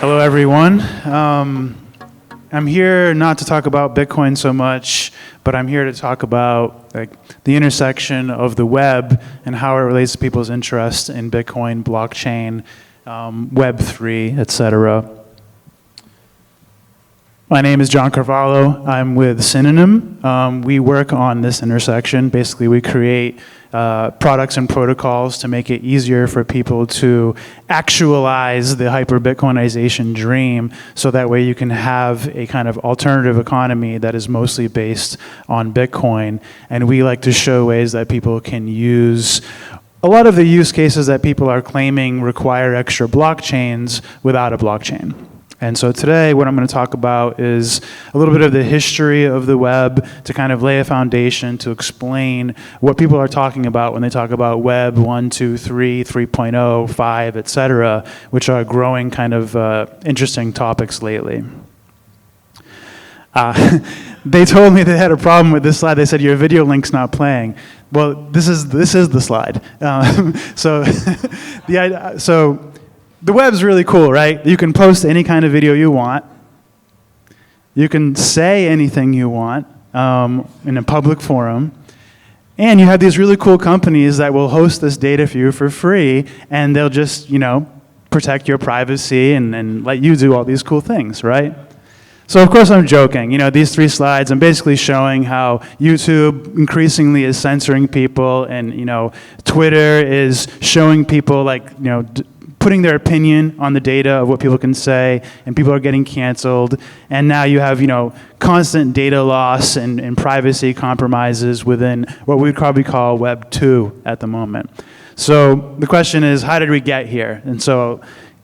Hello, everyone. I'm here not to talk about Bitcoin so much, but I'm here to talk about the intersection of the web and how it relates to people's interest in Bitcoin, blockchain, Web3, etc. My name is John Carvalho. I'm with Synonym. We work on this intersection. Basically, we create products and protocols to make it easier for people to actualize the hyper-Bitcoinization dream, so that way you can have a kind of alternative economy that is mostly based on Bitcoin. And we like to show ways that people can use a lot of the use cases that people are claiming require extra blockchains without a blockchain. And so today, what I'm going to talk about is a little bit of the history of the web to kind of lay a foundation to explain what people are talking about when they talk about Web 1, 2, 3, 3.0, 5, et cetera, which are growing kind of interesting topics lately. They told me they had a problem with this slide. They said, your video link's not playing. Well, this is the slide. So the web's really cool, right? You can post any kind of video you want. You can say anything you want in a public forum. And you have these really cool companies that will host this data for you for free, and they'll just, protect your privacy and let you do all these cool things, right? So of course I'm joking. These three slides, I'm basically showing how YouTube increasingly is censoring people, and Twitter is showing people putting their opinion on the data of what people can say, and people are getting canceled. And now you have, constant data loss and privacy compromises within what we would probably call Web 2 at the moment. So the question is, how did we get here? And so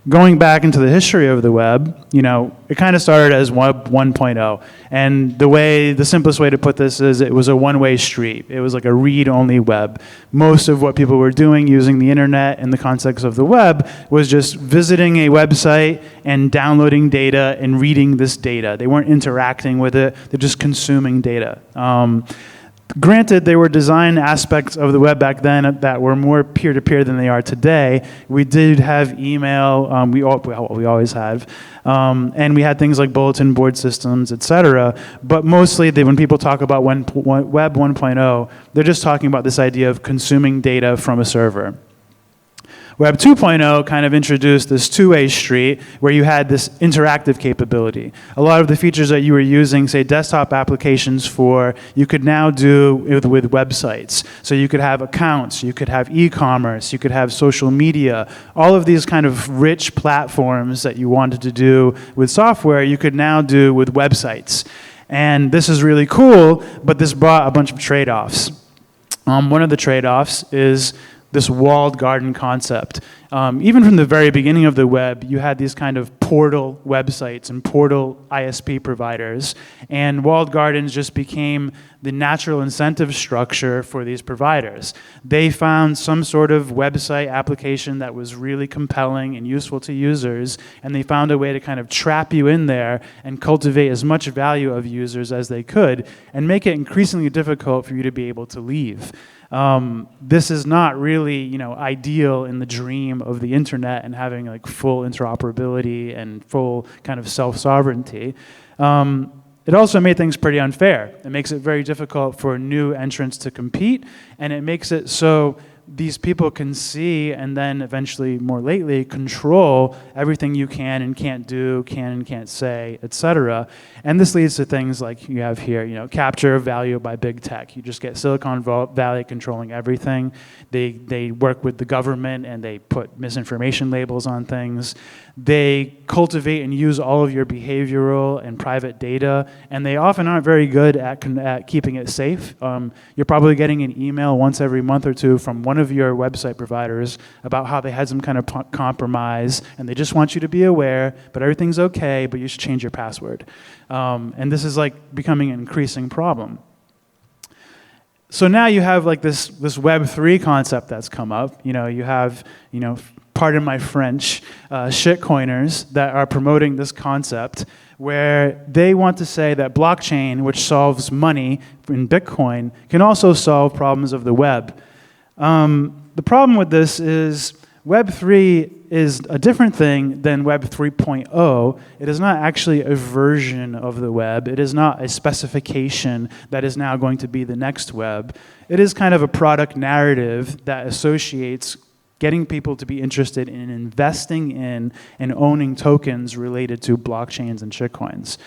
going back into the history of the web, it kind of started as Web 1.0. And the simplest way to put this is it was a one-way street. It was like a read-only web. Most of what people were doing using the internet in the context of the web was just visiting a website and downloading data and reading this data. They weren't interacting with it. They're just consuming data. Granted, there were design aspects of the web back then that were more peer-to-peer than they are today. We did have email, we always have, and we had things like bulletin board systems, et cetera. But mostly, when people talk about Web 1.0, they're just talking about this idea of consuming data from a server. Web 2.0 kind of introduced this two-way street where you had this interactive capability. A lot of the features that you were using, say, desktop applications for, you could now do with websites. So you could have accounts, you could have e-commerce, you could have social media. All of these kind of rich platforms that you wanted to do with software, you could now do with websites. And this is really cool, but this brought a bunch of trade-offs. One of the trade-offs is this walled garden concept. Even from the very beginning of the web, you had these kind of portal websites and portal ISP providers, and walled gardens just became the natural incentive structure for these providers. They found some sort of website application that was really compelling and useful to users, and they found a way to kind of trap you in there and cultivate as much value of users as they could, and make it increasingly difficult for you to be able to leave. This is not really, ideal in the dream of the internet and having full interoperability and full kind of self-sovereignty. It also made things pretty unfair. It makes it very difficult for new entrants to compete, and it makes it so these people can see, and then eventually, more lately, control everything you can and can't do, can and can't say, et cetera. And this leads to things like you have here, capture of value by big tech. You just get Silicon Valley controlling everything. They work with the government, and they put misinformation labels on things. They cultivate and use all of your behavioral and private data, and they often aren't very good at keeping it safe. You're probably getting an email once every month or two from one of your website providers about how they had some kind of compromise, and they just want you to be aware, but everything's okay, but you should change your password. And this is becoming an increasing problem. So now you have this Web3 concept that's come up. You have, pardon my French, shitcoiners that are promoting this concept where they want to say that blockchain, which solves money in Bitcoin, can also solve problems of the web. The problem with this is Web3 is a different thing than Web 3.0. It is not actually a version of the web. It is not a specification that is now going to be the next web. It is kind of a product narrative that associates getting people to be interested in investing in and owning tokens related to blockchains and shitcoins.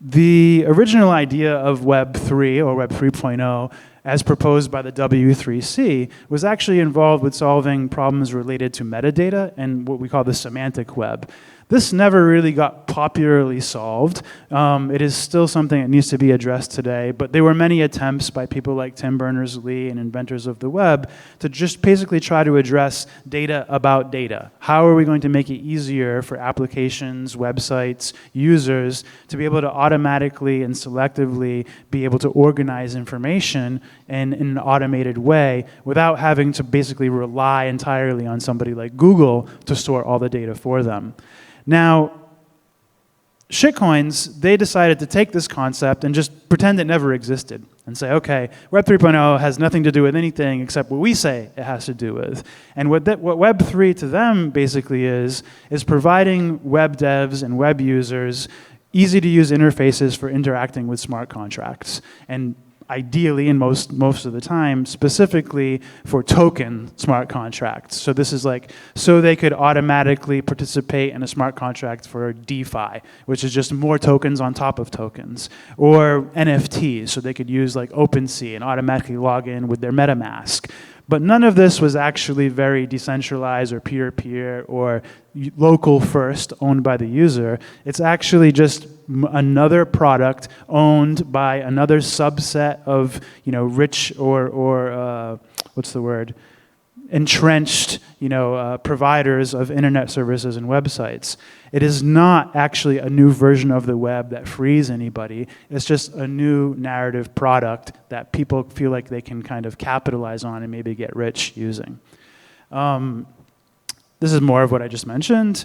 The original idea of Web 3 or Web 3.0 as proposed by the W3C was actually involved with solving problems related to metadata and what we call the semantic web. This never really got popularly solved. It is still something that needs to be addressed today, but there were many attempts by people like Tim Berners-Lee and inventors of the web to just basically try to address data about data. How are we going to make it easier for applications, websites, users to be able to automatically and selectively be able to organize information in an automated way without having to basically rely entirely on somebody like Google to store all the data for them. Now, shitcoins, they decided to take this concept and just pretend it never existed and say, okay, Web 3.0 has nothing to do with anything except what we say it has to do with. And what Web 3 to them basically is providing web devs and web users easy-to-use interfaces for interacting with smart contracts. And ideally, and most of the time, specifically for token smart contracts. So this is like, so they could automatically participate in a smart contract for DeFi, which is just more tokens on top of tokens. Or NFTs, so they could use like OpenSea and automatically log in with their MetaMask. But none of this was actually very decentralized or peer-to-peer or local first, owned by the user. It's actually just another product owned by another subset of, rich or what's the word? Entrenched, providers of internet services and websites. It is not actually a new version of the web that frees anybody. It's just a new narrative product that people feel like they can kind of capitalize on and maybe get rich using. This is more of what I just mentioned.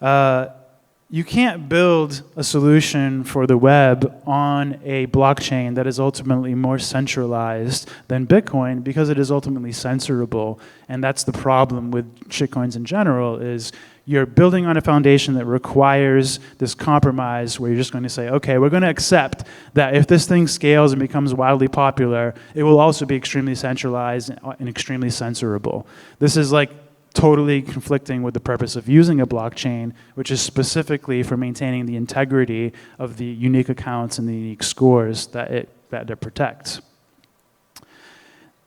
You can't build a solution for the web on a blockchain that is ultimately more centralized than Bitcoin because it is ultimately censorable. And that's the problem with shitcoins in general is you're building on a foundation that requires this compromise where you're just going to say, okay, we're going to accept that if this thing scales and becomes wildly popular, it will also be extremely centralized and extremely censorable. This is like totally conflicting with the purpose of using a blockchain, which is specifically for maintaining the integrity of the unique accounts and the unique scores that it protects.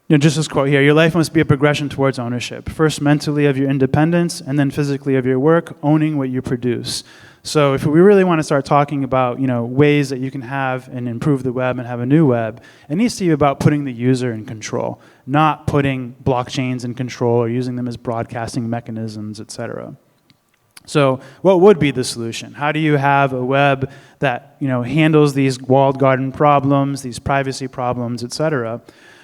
Just this quote here, your life must be a progression towards ownership. First mentally of your independence, and then physically of your work, owning what you produce. So if we really want to start talking about ways that you can have and improve the web and have a new web, it needs to be about putting the user in control, not putting blockchains in control or using them as broadcasting mechanisms, etc. So what would be the solution? How do you have a web that handles these walled garden problems, these privacy problems, etc.?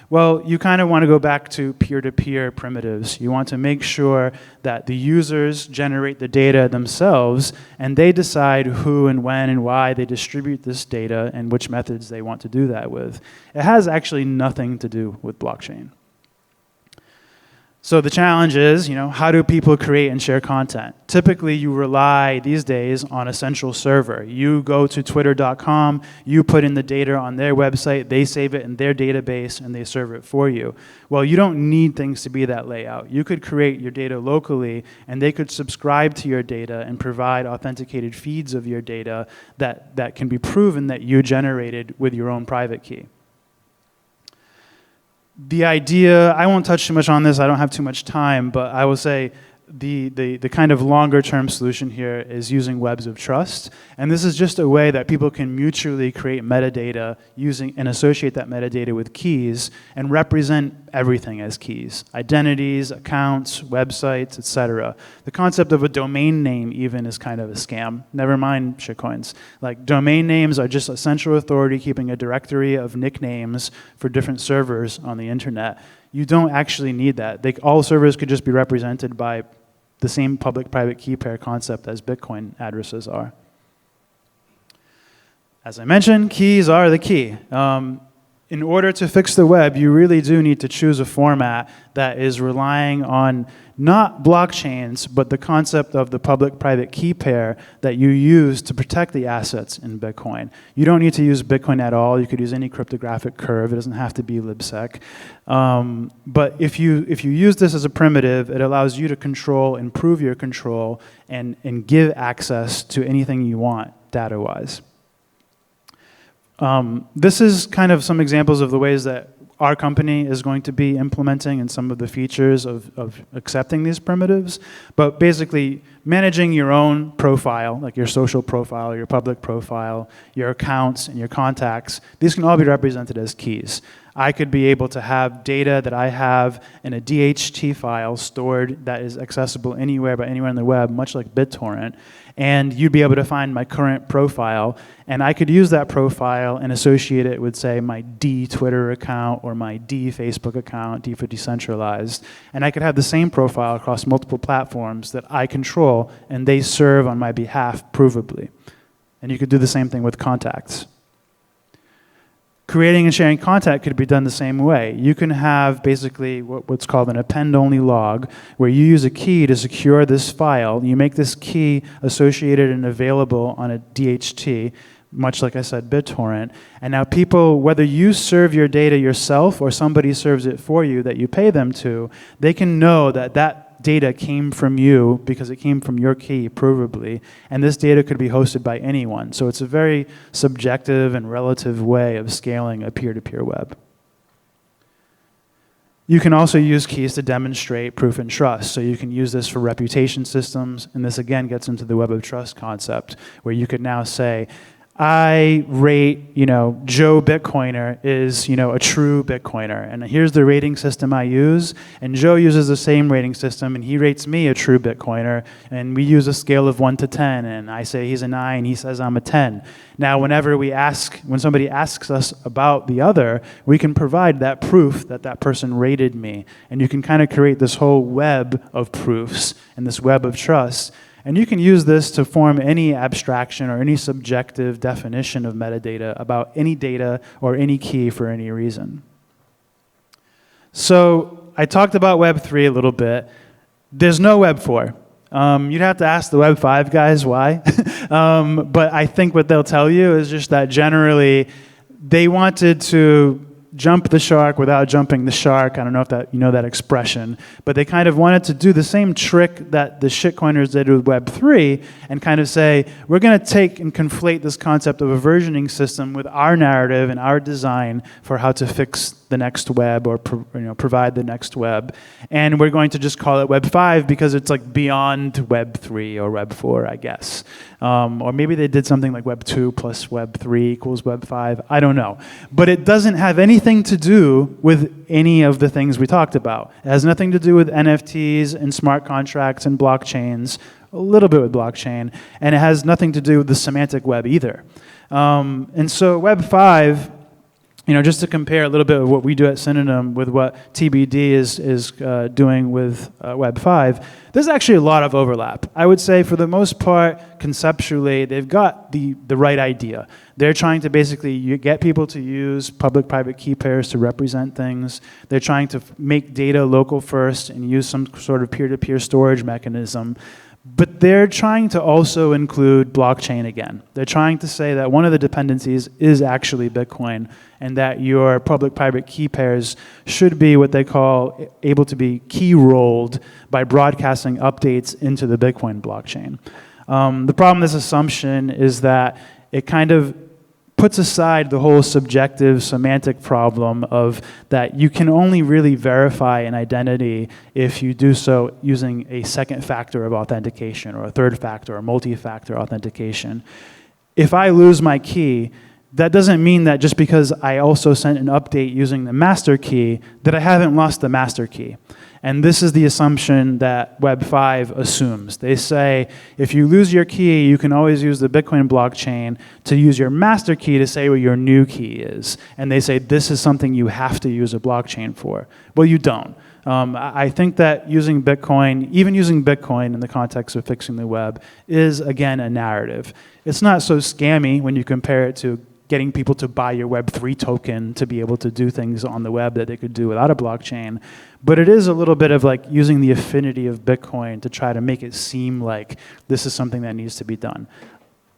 Well, you kind of want to go back to peer-to-peer primitives. You want to make sure that the users generate the data themselves, and they decide who and when and why they distribute this data and which methods they want to do that with. It has actually nothing to do with blockchain. So the challenge is, how do people create and share content? Typically, you rely these days on a central server. You go to twitter.com, you put in the data on their website, they save it in their database, and they serve it for you. Well, you don't need things to be that layout. You could create your data locally, and they could subscribe to your data and provide authenticated feeds of your data that can be proven that you generated with your own private key. The idea, I won't touch too much on this, I don't have too much time, but I will say the kind of longer term solution here is using webs of trust. And this is just a way that people can mutually create metadata using and associate that metadata with keys and represent everything as keys. Identities, accounts, websites, etc. The concept of a domain name even is kind of a scam. Never mind shitcoins. Like domain names are just a central authority keeping a directory of nicknames for different servers on the internet. You don't actually need that. All servers could just be represented by the same public-private key pair concept as Bitcoin addresses are. As I mentioned, keys are the key. in order to fix the web, you really do need to choose a format that is relying on not blockchains, but the concept of the public-private key pair that you use to protect the assets in Bitcoin. You don't need to use Bitcoin at all. You could use any cryptographic curve. It doesn't have to be libsec. But if you use this as a primitive, it allows you to control, improve your control, and give access to anything you want data-wise. This is kind of some examples of the ways that our company is going to be implementing and some of the features of accepting these primitives. But basically, managing your own profile, like your social profile, your public profile, your accounts, and your contacts, these can all be represented as keys. I could be able to have data that I have in a DHT file stored that is accessible anywhere by anyone on the web, much like BitTorrent, and you'd be able to find my current profile, and I could use that profile and associate it with, say, my D Twitter account or my D Facebook account, D for decentralized, and I could have the same profile across multiple platforms that I control, and they serve on my behalf provably. And you could do the same thing with contacts. Creating and sharing content could be done the same way. You can have basically what's called an append-only log, where you use a key to secure this file. You make this key associated and available on a DHT, much like I said, BitTorrent. And now people, whether you serve your data yourself or somebody serves it for you that you pay them to, they can know that that data came from you because it came from your key, provably, and this data could be hosted by anyone. So it's a very subjective and relative way of scaling a peer-to-peer web. You can also use keys to demonstrate proof and trust. So you can use this for reputation systems, and this again gets into the web of trust concept, where you could now say, I rate, Joe Bitcoiner is, a true Bitcoiner. And here's the rating system I use. And Joe uses the same rating system, and he rates me a true Bitcoiner. And we use a scale of 1 to 10. And I say he's a 9, he says I'm a 10. Now, when somebody asks us about the other, we can provide that proof that that person rated me. And you can kind of create this whole web of proofs and this web of trust. And you can use this to form any abstraction or any subjective definition of metadata about any data or any key for any reason. So I talked about Web 3 a little bit. There's no Web 4. You'd have to ask the Web 5 guys why. But I think what they'll tell you is just that generally they wanted to jump the shark without jumping the shark. I don't know if that you know that expression, but they kind of wanted to do the same trick that the shitcoiners did with Web3 and kind of say, we're going to take and conflate this concept of a versioning system with our narrative and our design for how to fix the next web or provide the next web. And we're going to just call it Web 5 because it's like beyond Web 3 or Web 4, I guess. Or maybe they did something like Web 2 plus Web 3 equals Web 5. I don't know. But it doesn't have anything to do with any of the things we talked about. It has nothing to do with NFTs and smart contracts and blockchains, a little bit with blockchain, and it has nothing to do with the semantic web either. And so Web 5, just to compare a little bit of what we do at Synonym with what TBD is doing with Web 5, there's actually a lot of overlap. I would say for the most part, conceptually, they've got the right idea. They're trying to basically get people to use public-private key pairs to represent things. They're trying to make data local first and use some sort of peer-to-peer storage mechanism. But they're trying to also include blockchain again. They're trying to say that one of the dependencies is actually Bitcoin and that your public-private key pairs should be what they call able to be key-rolled by broadcasting updates into the Bitcoin blockchain. The problem with this assumption is that it kind of puts aside the whole subjective semantic problem of that you can only really verify an identity if you do so using a second factor of authentication or a third factor or multi-factor authentication. If I lose my key, that doesn't mean that just because I also sent an update using the master key that I haven't lost the master key. And this is the assumption that Web 5 assumes. They say, if you lose your key, you can always use the Bitcoin blockchain to use your master key to say where your new key is. And they say, this is something you have to use a blockchain for. Well, you don't. I think that using Bitcoin, even using Bitcoin in the context of fixing the web, is, again, a narrative. It's not so scammy when you compare it to getting people to buy your Web3 token to be able to do things on the web that they could do without a blockchain. But it is a little bit of like using the affinity of Bitcoin to try to make it seem like this is something that needs to be done.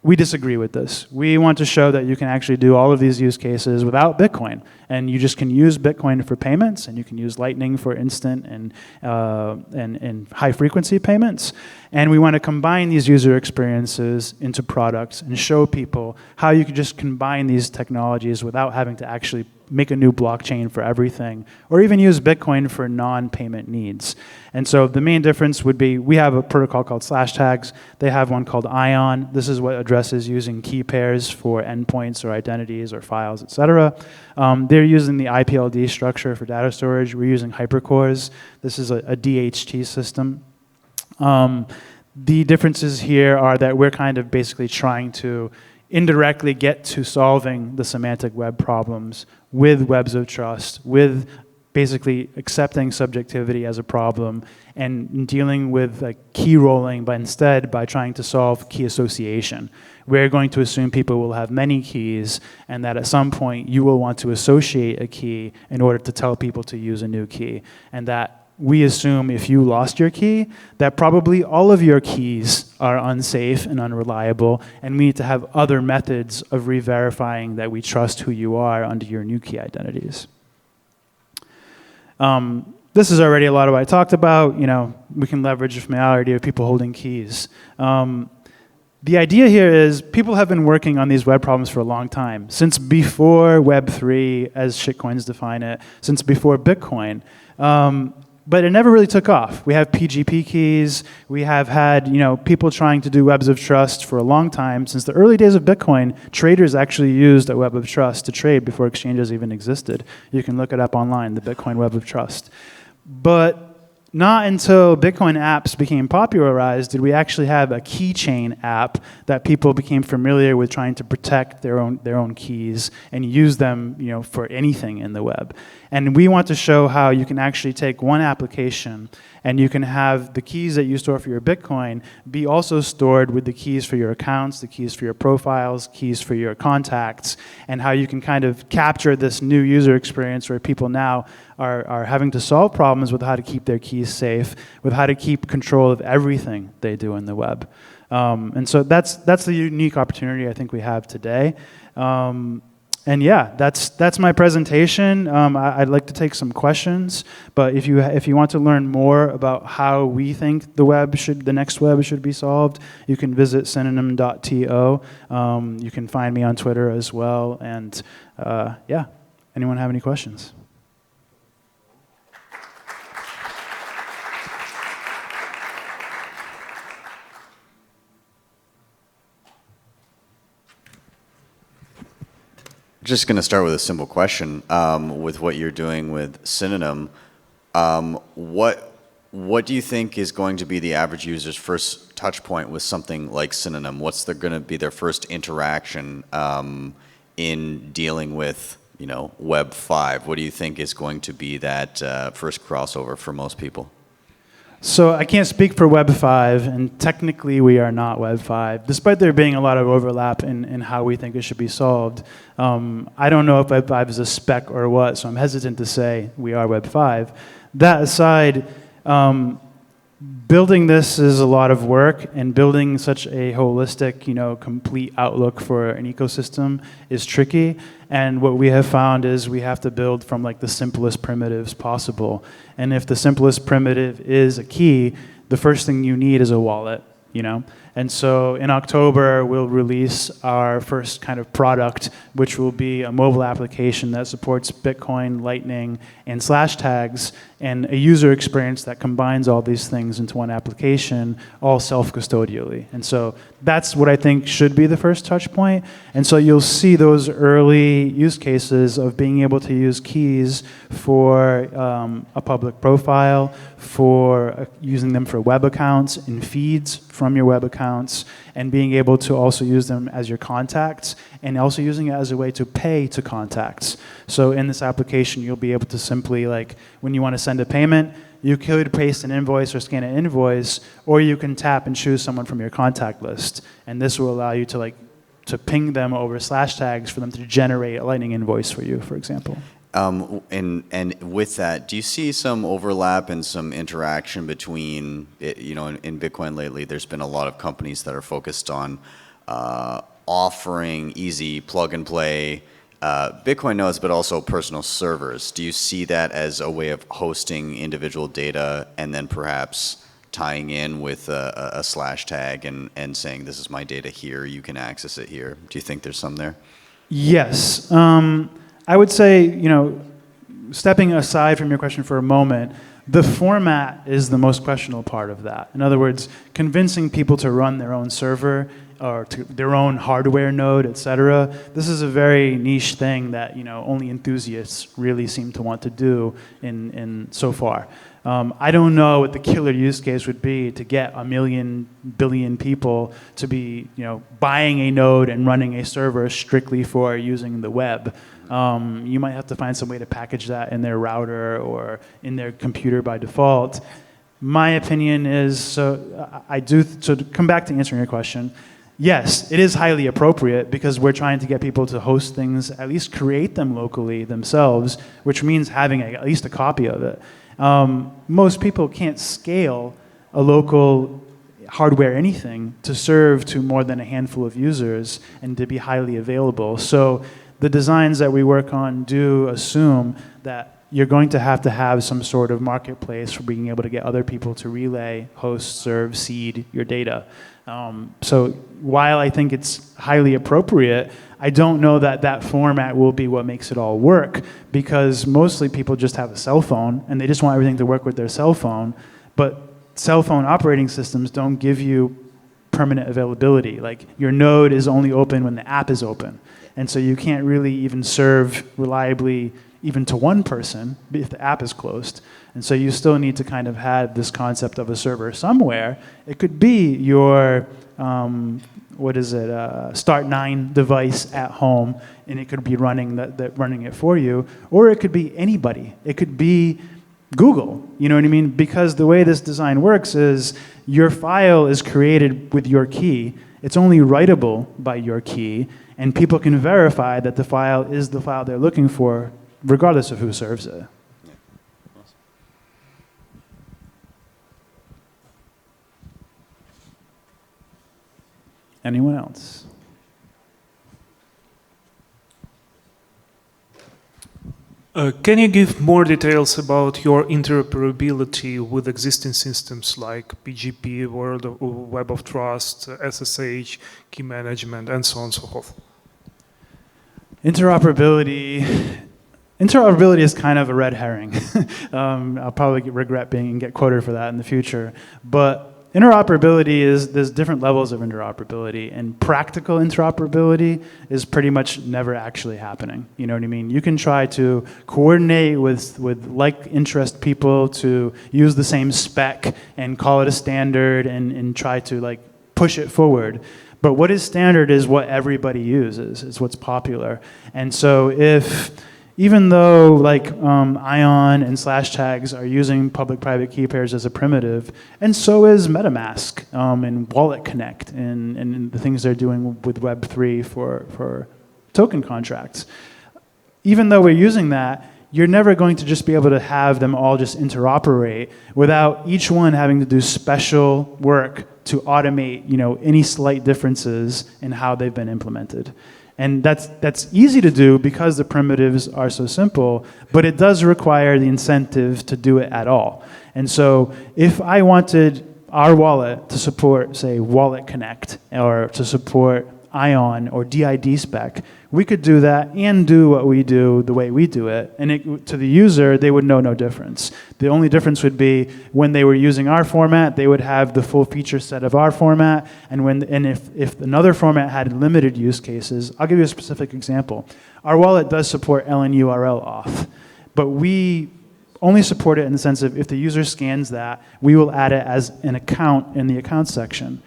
We disagree with this. We want to show that you can actually do all of these use cases without Bitcoin. And you just can use Bitcoin for payments, and you can use Lightning for instant and high-frequency payments. And we want to combine these user experiences into products and show people how you can just combine these technologies without having to actually make a new blockchain for everything, or even use Bitcoin for non-payment needs. And so the main difference would be, we have a protocol called /tags. They have one called Ion. This is what addresses using key pairs for endpoints or identities or files, et cetera. They're using the IPLD structure for data storage. We're using hypercores. This is a DHT system. The differences here are that we're kind of basically trying to indirectly get to solving the semantic web problems with webs of trust, with basically accepting subjectivity as a problem and dealing with like key rolling, but instead by trying to solve key association. We're going to assume people will have many keys, and that at some point you will want to associate a key in order to tell people to use a new key. And that we assume if you lost your key, that probably all of your keys are unsafe and unreliable, and we need to have other methods of re-verifying that we trust who you are under your new key identities. This is already a lot of what I talked about. You know, we can leverage the familiarity of people holding keys. The idea here is people have been working on these web problems for a long time, since before Web3, as shitcoins define it, since before Bitcoin. But it never really took off. We have PGP keys. We have had, you know, people trying to do webs of trust for a long time. Since the early days of Bitcoin, traders actually used a web of trust to trade before exchanges even existed. You can look it up online, the Bitcoin web of trust. But not until Bitcoin apps became popularized did we actually have a keychain app that people became familiar with trying to protect their own keys and use them, you know, for anything in the web. And we want to show how you can actually take one application and you can have the keys that you store for your Bitcoin be also stored with the keys for your accounts, the keys for your profiles, keys for your contacts, and how you can kind of capture this new user experience where people now are having to solve problems with how to keep their keys safe, with how to keep control of everything they do in the web. And so that's the unique opportunity I think we have today. And yeah, that's my presentation. I'd like to take some questions, but if you want to learn more about how we think the next web should be solved, you can visit synonym.to. You can find me on Twitter as well. And yeah, anyone have any questions? Just going to start with a simple question. With what you're doing with Synonym, what do you think is going to be the average user's first touch point with something like Synonym? What's going to be their first interaction in dealing with, you know, Web 5? What do you think is going to be that first crossover for most people? So I can't speak for Web 5, and technically we are not Web 5, despite there being a lot of overlap in how we think it should be solved. I don't know if Web 5 is a spec or what, so I'm hesitant to say we are Web 5. That aside, building this is a lot of work, and building such a holistic, you know, complete outlook for an ecosystem is tricky. And what we have found is we have to build from like the simplest primitives possible. And if the simplest primitive is a key, the first thing you need is a wallet, you know? And so in October, we'll release our first kind of product, which will be a mobile application that supports Bitcoin, Lightning, and /tags, and a user experience that combines all these things into one application, all self-custodially. And so that's what I think should be the first touch point. And so you'll see those early use cases of being able to use keys for a public profile, for using them for web accounts and feeds from your web accounts, and being able to also use them as your contacts, and also using it as a way to pay to contacts. So in this application, you'll be able to simply, like, when you want to send a payment, you could paste an invoice or scan an invoice, or you can tap and choose someone from your contact list. And this will allow you to, like, to ping them over slash tags for them to generate a Lightning invoice for you, for example. And with that, do you see some overlap and some interaction between, in Bitcoin lately, there's been a lot of companies that are focused on offering easy plug and play Bitcoin nodes, but also personal servers. Do you see that as a way of hosting individual data and then perhaps tying in with a slash tag and saying, this is my data here, you can access it here? Do you think there's some there? Yes. I would say, stepping aside from your question for a moment, the format is the most questionable part of that. In other words, convincing people to run their own server or to their own hardware node, et cetera. This is a very niche thing that only enthusiasts really seem to want to do in so far. I don't know what the killer use case would be to get 1 million billion people to be buying a node and running a server strictly for using the web. You might have to find some way to package that in their router or in their computer by default. My opinion is, so to come back to answering your question, yes, it is highly appropriate because we're trying to get people to host things, at least create them locally themselves, which means having at least a copy of it. Most people can't scale a local hardware anything to serve to more than a handful of users and to be highly available. So the designs that we work on do assume that you're going to have some sort of marketplace for being able to get other people to relay, host, serve, seed your data. So while I think it's highly appropriate, I don't know that that format will be what makes it all work, because mostly people just have a cell phone and they just want everything to work with their cell phone. But cell phone operating systems don't give you permanent availability. Like, your node is only open when the app is open. And so you can't really even serve reliably even to one person if the app is closed. And so you still need to kind of have this concept of a server somewhere. It could be your, Start9 device at home, and it could be running running it for you. Or it could be anybody. It could be Google, you know what I mean? Because the way this design works is your file is created with your key. It's only writable by your key, and people can verify that the file is the file they're looking for, regardless of who serves it. Anyone else? Can you give more details about your interoperability with existing systems like PGP, Web of Trust, SSH, key management, and so on and so forth? Interoperability is kind of a red herring. I'll probably regret get quoted for that in the future. But interoperability there's different levels of interoperability, and practical interoperability is pretty much never actually happening. You know what I mean? You can try to coordinate with like interest people to use the same spec and call it a standard and try to push it forward. But what is standard is what everybody uses, is what's popular. And so even though Ion and slash tags are using public-private key pairs as a primitive, and so is MetaMask and Wallet Connect and the things they're doing with Web3 for token contracts. Even though we're using that, you're never going to just be able to have them all just interoperate without each one having to do special work to automate any slight differences in how they've been implemented. And that's easy to do because the primitives are so simple, but it does require the incentive to do it at all. And so if I wanted our wallet to support, say, Wallet Connect, or to support Ion or DID spec, we could do that and do what we do the way we do it. And to the user, they would know no difference. The only difference would be when they were using our format, they would have the full feature set of our format. And if another format had limited use cases, I'll give you a specific example. Our wallet does support LNURL auth, but we only support it in the sense of if the user scans that, we will add it as an account in the account section.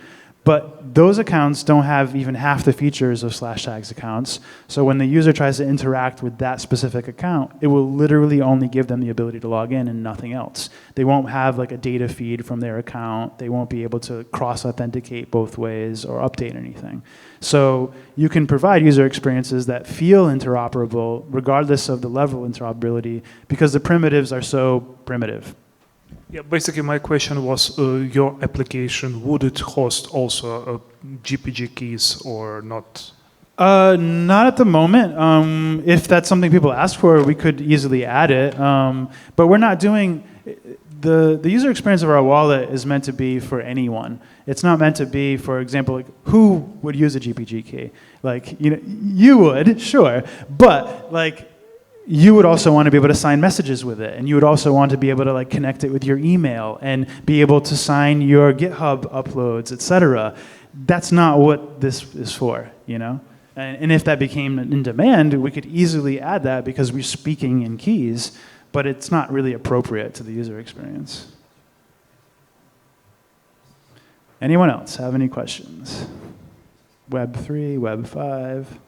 But those accounts don't have even half the features of /tags accounts. So when the user tries to interact with that specific account, it will literally only give them the ability to log in and nothing else. They won't have like a data feed from their account. They won't be able to cross-authenticate both ways or update anything. So you can provide user experiences that feel interoperable regardless of the level of interoperability because the primitives are so primitive. Yeah, basically my question was your application, would it host also GPG keys or not? Not at the moment. If that's something people ask for, we could easily add it. But we're not doing, the user experience of our wallet is meant to be for anyone. It's not meant to be, for example, like, who would use a GPG key? Like, you know, you would, sure, but like, you would also want to be able to sign messages with it, and you would also want to be able to like connect it with your email and be able to sign your GitHub uploads, etc. That's not what this is for, you know? And if that became in demand, we could easily add that because we're speaking in keys, but it's not really appropriate to the user experience. Anyone else have any questions? Web 3, Web 5?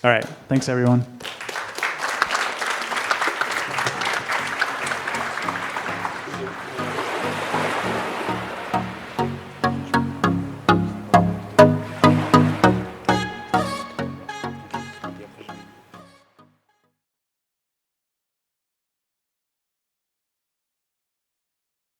All right, thanks everyone.